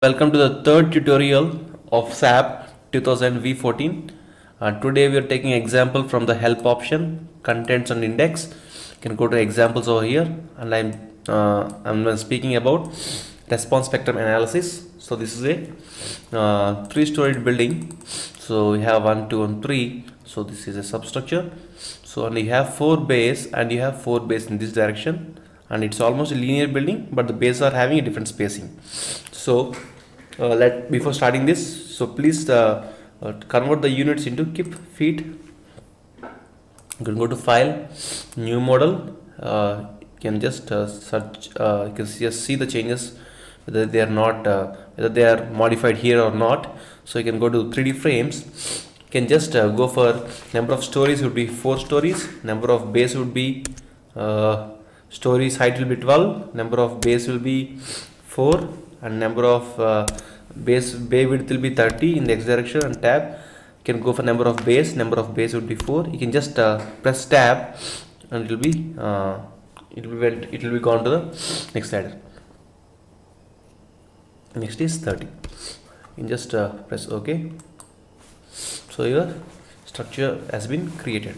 Welcome to the third tutorial of SAP 2000 V14. Today we are taking example from the help option, contents and index. You can go to examples over here, and I'm speaking about response spectrum analysis. So this is a three-storied building. So we have 1, 2, and 3. So this is a substructure. So and you have 4 bays, and you have 4 bays in this direction, and it's almost a linear building, but the bays are having a different spacing. So before starting this, so please convert the units into kip feet. You can go to file, new model. You can just search. You can just see the changes, whether they are not whether they are modified here or not. So you can go to 3D frames. You can just go for number of stories would be 4 stories. Number of bays would be stories height will be 12. Number of bays will be 4. And number of bay width will be 30 in the x direction, and tab. You can go for number of bays would be 4. You can just press tab, and it will be gone to the next slider. Next is 30. You can just press OK. So your structure has been created,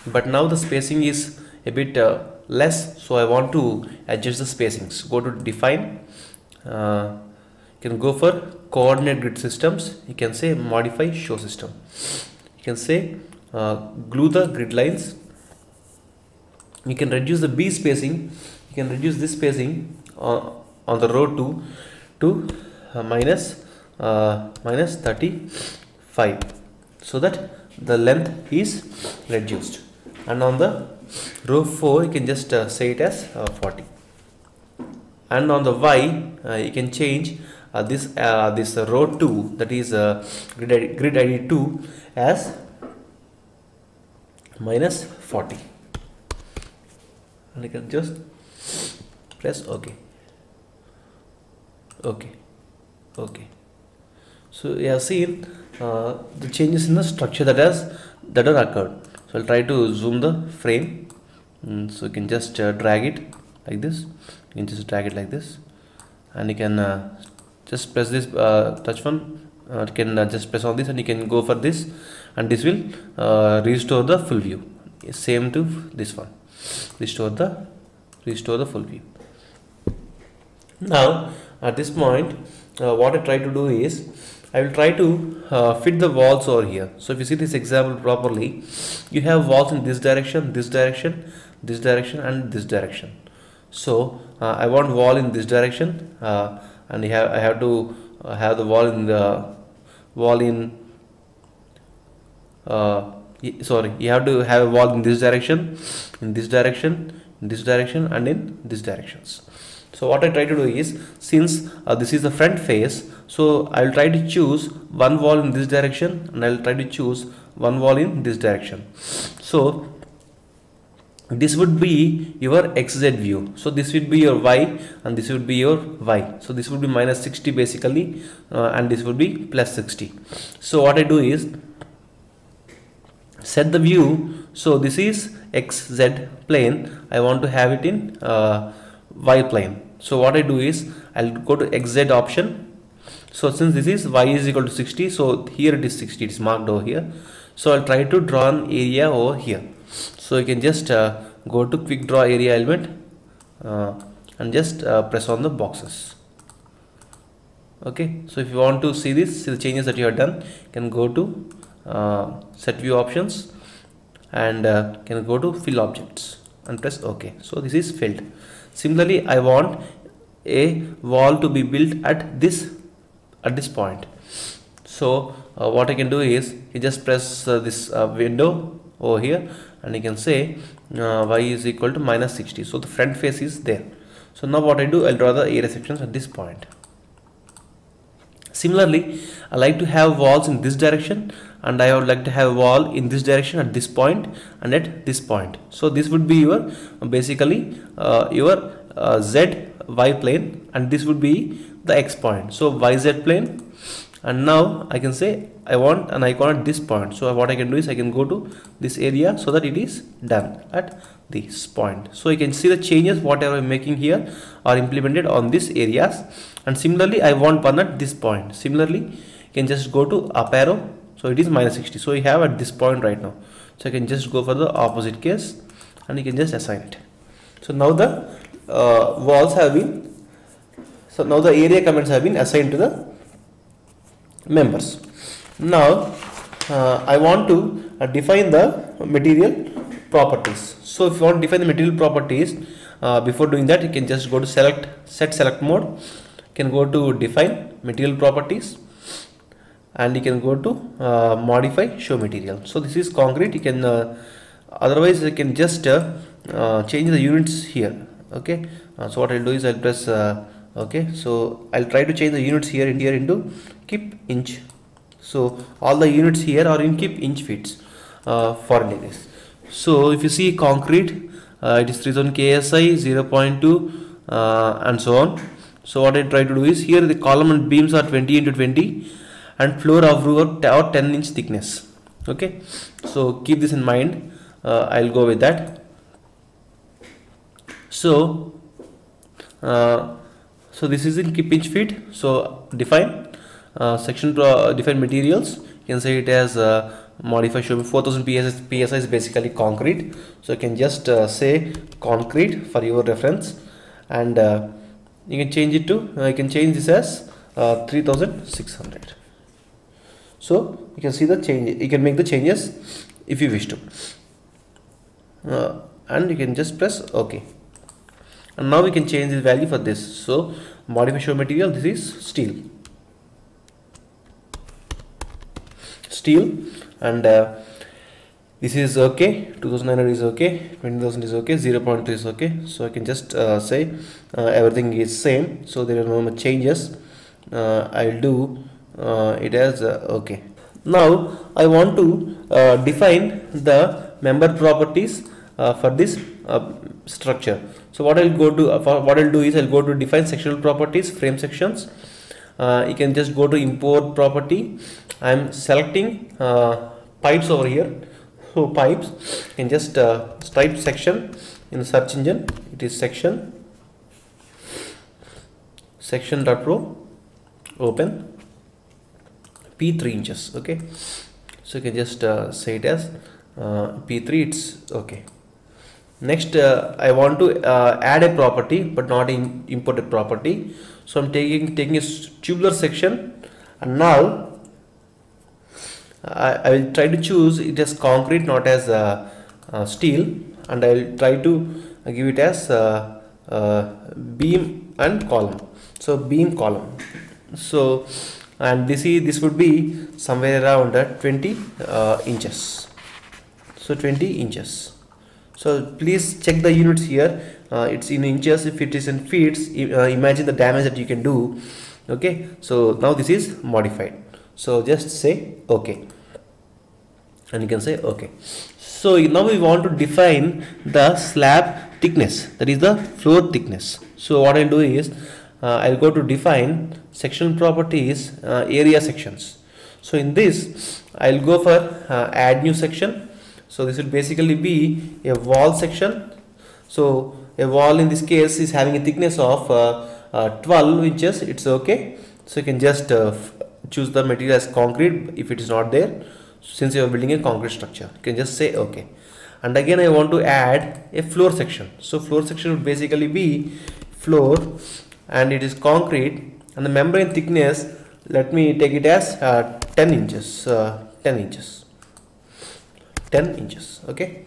but now the spacing is a bit less, so I want to adjust the spacings. Go to define. You can go for coordinate grid systems. You can say modify show system. You can say glue the grid lines. You can reduce the B spacing. You can reduce this spacing on the row 2 to minus 35, so that the length is reduced. And on the row 4, you can just say it as 40. And on the Y, you can change this row 2, that is grid ID 2, as minus 40, and you can just press OK. OK. So you have seen the changes in the structure that are occurred. So I'll try to zoom the frame. So you can just drag it like this. You can just drag it like this, and you can just press this touch one. You can just press on this, and you can go for this, and this will restore the full view. Same to this one, restore the full view. Now at this point, what I try to do is I will try to fit the walls over here. So if you see this example properly, you have walls in this direction, this direction, this direction, and this direction. So I want wall in this direction, and I have to have the wall in you have to have a wall in this direction, in this direction, in this direction, and in these directions. So what I try to do is, since this is the front face, so I will try to choose one wall in this direction, and I will try to choose one wall in this direction. So this would be your XZ view. So this would be your Y, and this would be your Y. So this would be minus 60 basically, and this would be plus 60. So what I do is set the view. So this is XZ plane. I want to have it in Y plane. So what I do is I'll go to XZ option. So since this is Y is equal to 60, so here it is 60. It is marked over here. So I'll try to draw an area over here. So you can just go to quick draw area element, and just press on the boxes. Okay, so if you want to see the changes that you have done, you can go to set view options, and can go to fill objects and press OK. So this is filled. Similarly, I want a wall to be built at this point. So what I can do is you just press this window over here, and you can say Y is equal to minus 60. So the front face is there. So now what I do, I'll draw the area sections at this point. Similarly, I like to have walls in this direction, and I would like to have a wall in this direction at this point and at this point. So this would be your basically your Z Y plane, and this would be the X point. So YZ plane. And now I can say I want an icon at this point. So what I can do is I can go to this area so that it is done at this point. So you can see the changes whatever I'm making here are implemented on these areas. And similarly I want one at this point. Similarly you can just go to up arrow, so it is -60, so you have at this point right now. So you can just go for the opposite case and you can just assign it. So now the walls have been, so now the area comments have been assigned to the members. Now I want to define the material properties. So if you want to define the material properties, before doing that you can just go to set select mode, you can go to define material properties, and you can go to modify show material. So this is concrete. You can otherwise you can just change the units here. Okay, so what I'll do is I'll press okay, so I'll try to change the units here into keep inch. So all the units here are in keep inch feet foreign degrees. So if you see concrete, it is 3000 KSI 0.2 and so on. So what I try to do is, here the column and beams are 20 into 20 and floor of roof or 10-inch thickness. Okay, so keep this in mind. I'll go with that. So so this is in keep inch feet. So define section define materials. You can say it as modify show. 4000 psi is basically concrete, so you can just say concrete for your reference, and you can change it to you can change this as 3600. So you can see the change. You can make the changes if you wish to, and you can just press OK. And now we can change the value for this. So modify show material, this is steel, and this is okay. 2900 is okay, 20,000 is okay, 0.3 is okay. So I can just say everything is same, so there are no more changes. I'll do it as okay. Now I want to define the member properties for this structure. So what I'll go to what I'll do is I'll go to define sectional properties, frame sections. You can just go to import property. I'm selecting pipes over here. So pipes, you can just type section in the search engine. It is section.pro, open P3 inches. Okay, so you can just say it as P3. It's okay. Next I want to add a property but not import a property. So I'm taking a tubular section, and now I will try to choose it as concrete, not as steel, and I will try to give it as beam and column. So beam column. So and this would be somewhere around 20 inches. So 20 inches. So please check the units here. It's in inches. If it is in feet, imagine the damage that you can do. Okay, so now this is modified. So just say okay, and you can say okay. So now we want to define the slab thickness, that is the floor thickness. So what I'll do is I'll go to define section properties, area sections. So in this I'll go for add new section. So this will basically be a wall section. So a wall in this case is having a thickness of 12 inches. It's okay. So you can just choose the material as concrete if it is not there, since you are building a concrete structure. You can just say okay. And again I want to add a floor section. So floor section would basically be floor, and it is concrete, and the membrane thickness, let me take it as 10 inches. 10 inches. Okay,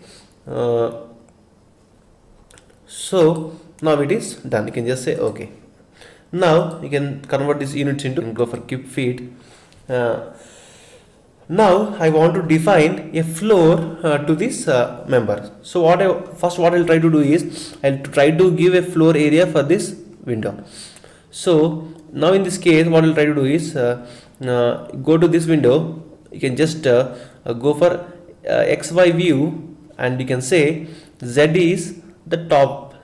so now it is done. You can just say okay. Now you can convert these units into, go for cube feet. Now I want to define a floor to this member. So what I'll try to do is I'll try to give a floor area for this window. So now in this case what I'll try to do is go to this window. You can just go for XY view, and you can say Z is the top.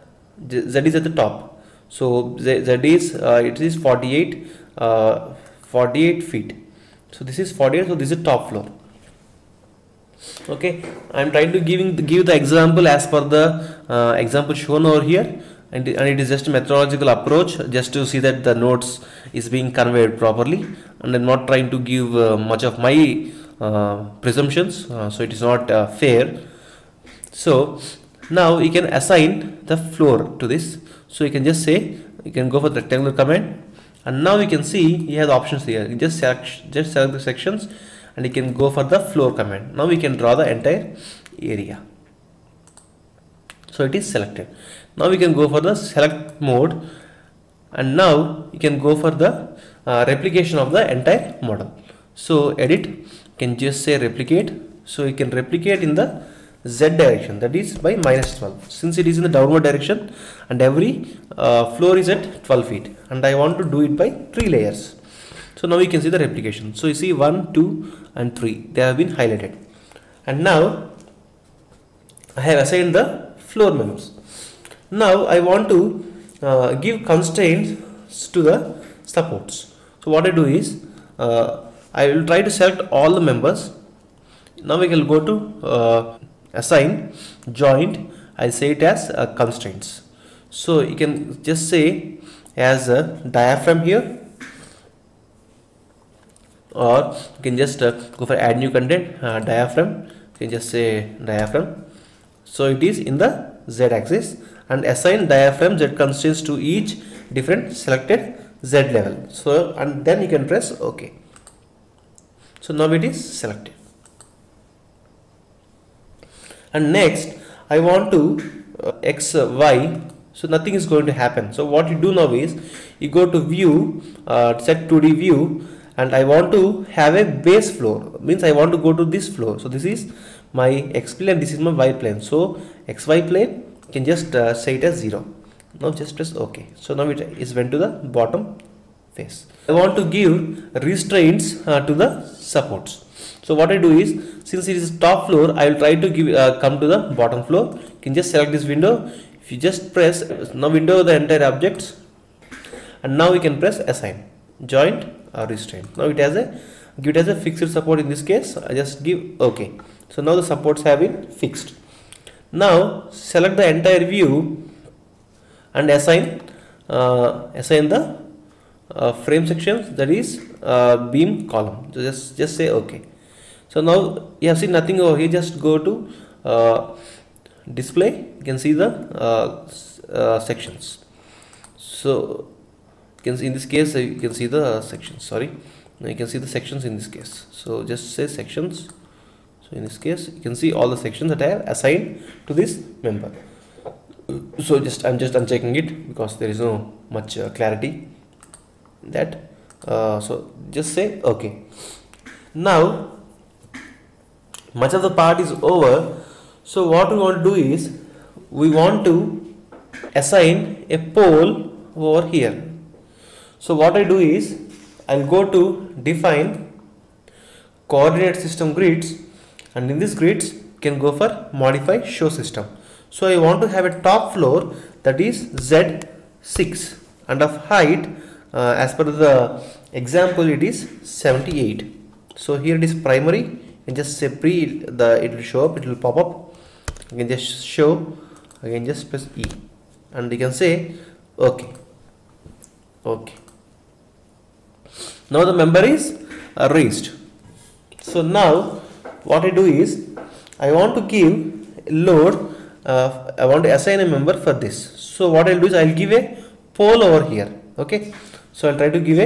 Z is at the top. So Z is it is 48 feet. So this is 48. So this is top floor. Okay, I am trying to give the example as per the example shown over here, and it is just a methodological approach just to see that the notes is being conveyed properly, and I'm not trying to give much of my presumptions, so it is not fair. So now you can assign the floor to this. So you can just say, you can go for the rectangular command, and now you can see you have the options here. You just select the sections, and you can go for the floor command. Now we can draw the entire area. So it is selected. Now we can go for the select mode, and now you can go for the replication of the entire model. So edit, you can just say replicate. So you can replicate in the Z direction, that is by -12, since it is in the downward direction and every floor is at 12 feet, and I want to do it by 3 layers. So now you can see the replication. So you see 1, 2 and 3, they have been highlighted, and now I have assigned the floor members. Now I want to give constraints to the supports. So what I do is I will try to select all the members. Now we can go to assign joint. I say it as constraints. So you can just say as a diaphragm here, or you can just go for add new content, diaphragm. You can just say diaphragm. So it is in the Z axis, and assign diaphragm Z constraints to each different selected Z level. So, and then you can press OK. So now it is selected. And next I want to X, Y. So nothing is going to happen. So what you do now is you go to view, set 2D view, and I want to have a base floor, means I want to go to this floor. So this is my X plane, this is my Y plane. So XY plane, you can just say it as 0. Now just press OK. So now it is went to the bottom face. I want to give restraints to the supports. So what I do is, since it is top floor, I will try to give come to the bottom floor. You can just select this window. If you just press, now window the entire objects, and now we can press assign joint or restraint. Now it has a give it as a fixed support. In this case I just give OK. So now the supports have been fixed. Now select the entire view and assign the frame sections, that is beam column. So just say OK. So now you have seen nothing over here. Just go to display. You can see the sections. So you can see in this case you can see the sections. Sorry, now you can see the sections in this case. So just say sections. So in this case you can see all the sections that I have assigned to this member. So I'm just unchecking it because there is no much clarity in that. So just say OK. Now much of the part is over. So what we want to do is we want to assign a pole over here. So what I do is I'll go to define coordinate system grids, and in this grids you can go for modify show system. So I want to have a top floor, that is Z6, and of height as per the example it is 78. So here it is primary. You can just say it will show up, it will pop up. You can just show, again just press E, and you can say OK. OK. Now the member is raised. So now what I do is I want to give load. I want to assign a member for this. So what I'll do is I'll give a pole over here. Okay. So I'll try to give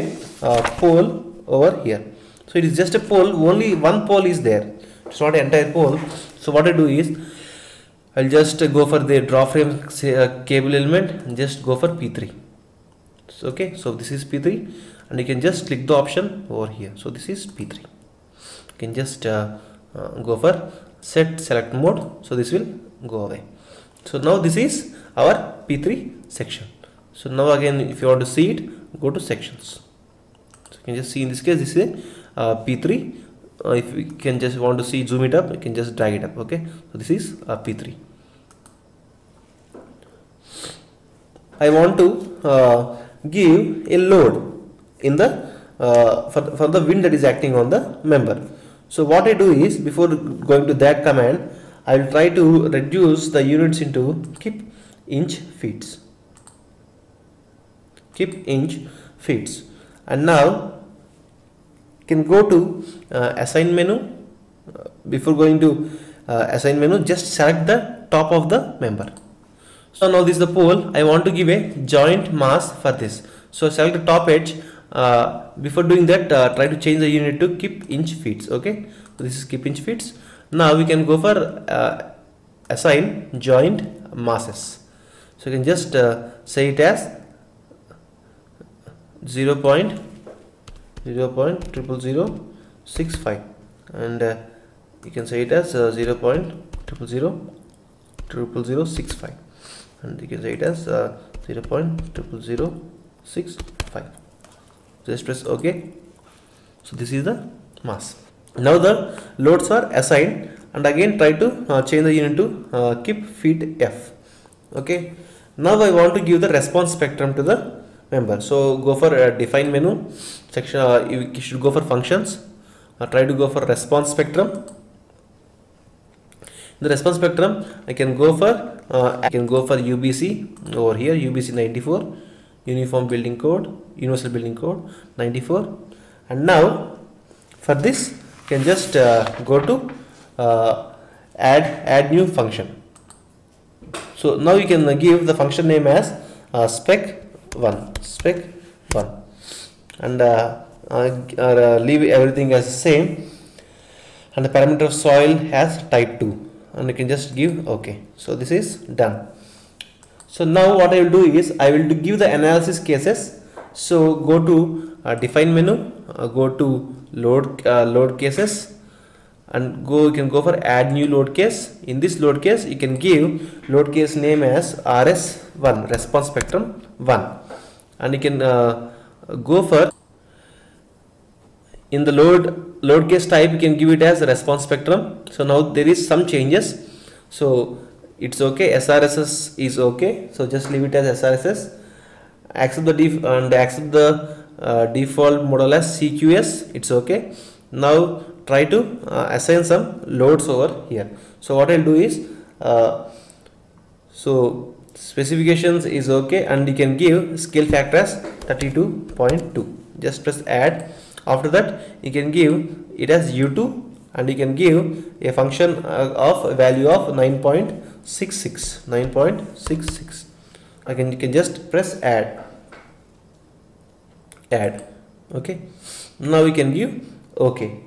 a pole over here. So it is just a pole. Only one pole is there. It's not an entire pole. So what I do is I'll just go for the draw frame cable element and just go for P3. So, okay. So this is P3, and you can just click the option over here. So this is P3. You can just go for set select mode. So this will go away. So now this is our P3 section. So now again, if you want to see it, go to sections. So you can just see in this case this is a P3. If you can just want to see zoom it up, you can just drag it up. Okay, so this is P3. I want to give a load in the for the wind that is acting on the member. So what I do is, before going to that command, I will try to reduce the units into keep inch feet. Keep inch feet. And now can go to assign menu. Before going to assign menu, just select the top of the member. So now this is the pole. I want to give a joint mass for this. So select the top edge. Before doing that, try to change the unit to keep inch feet. Okay, so this is keep inch feet. Now we can go for assign joint masses. So you can just say it as 0.00065, and you can say it as 0.00065, and you can say it as 0.00065. Just press OK. So this is the mass. Now the loads are assigned, and again try to change the unit to keep feet F. Okay. Now I want to give the response spectrum to the member. So go for define menu section. You should go for functions. Try to go for response spectrum. In the response spectrum, I can go for UBC over here. UBC 94, Uniform Building Code, Universal Building Code 94. And now for this, you can just go to add new function. So now you can give the function name as spec1, and leave everything as the same, and the parameter of soil has type 2, and you can just give OK. So this is done. So now what I will do is, I will give the analysis cases. So go to define menu, go to load cases, and you can go for add new load case. In this load case, you can give load case name as RS1, response spectrum 1, and you can go for, in the load case type, you can give it as response spectrum. So now there is some changes, so it's okay. SRSS is okay, so just leave it as SRSS. Accept the default model as CQS. It's okay. Now try to assign some loads over here. So what I'll do is, so specifications is okay, and you can give scale factor as 32.2. Just press add. After that, you can give it as U2, and you can give a function of value of 9.66. Again, you can just press add. Okay. Now we can give OK,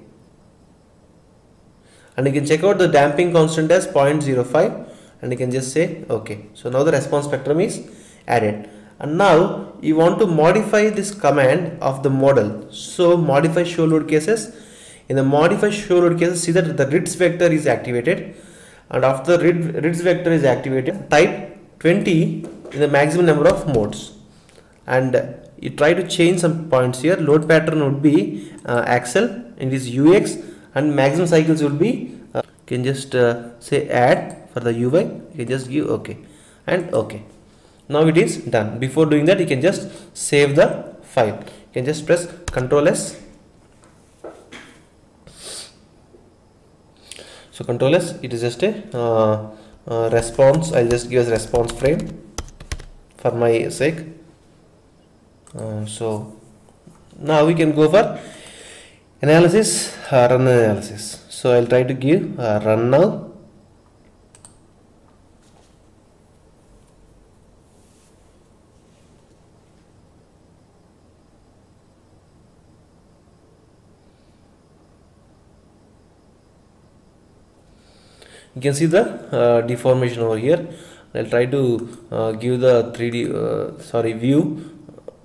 and you can check out the damping constant as 0.05, and you can just say OK. So now the response spectrum is added, and now you want to modify this command of the model. So modify show load cases. In the modify show load cases, see that the RIDS vector is activated, and after the RIDS vector is activated, type 20 in the maximum number of modes, and you try to change some points here. Load pattern would be axle, and it is UX, and maximum cycles would be can just say add for the UI. You can just give OK and OK. Now it is done. Before doing that, you can just save the file. You can just press Ctrl S. So Ctrl S, it is just a response. I'll just give as response frame for my sake. So now we can go for analysis, run analysis. So I'll try to give run now. You can see the deformation over here. I'll try to give the 3D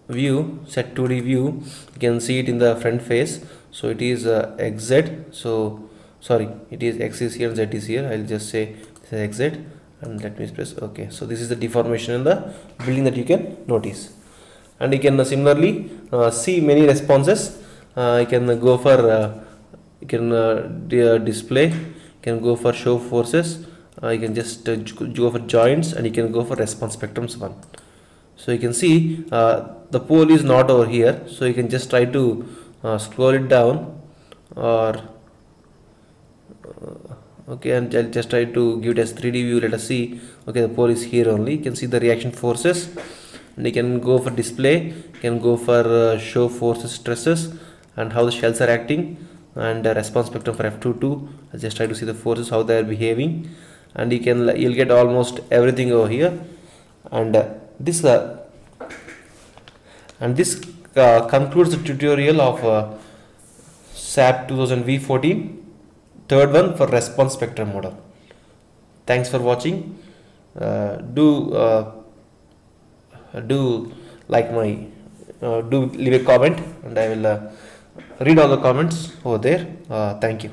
view, set 2D view. You can see it in the front face. So it is XZ. So sorry, it is X is here and Z is here. I'll just say this is XZ, and let me press OK. So this is the deformation in the building that you can notice, and you can similarly see many responses. You can go for display. You can go for show forces. You can just go for joints, and you can go for response spectrums 1. So you can see the pole is not over here, so you can just try to scroll it down, or okay, and I'll just try to give it as 3D view. Let us see. Okay, the pole is here only. You can see the reaction forces, and you can go for display. You can go for show forces, stresses, and how the shells are acting, and response spectrum for F22. I'll just try to see the forces, how they are behaving, and you'll get almost everything over here. And this concludes the tutorial of SAP 2000 V14, third one for response spectrum model. Thanks for watching. Do like my do leave a comment, and I will read all the comments over there. Thank you.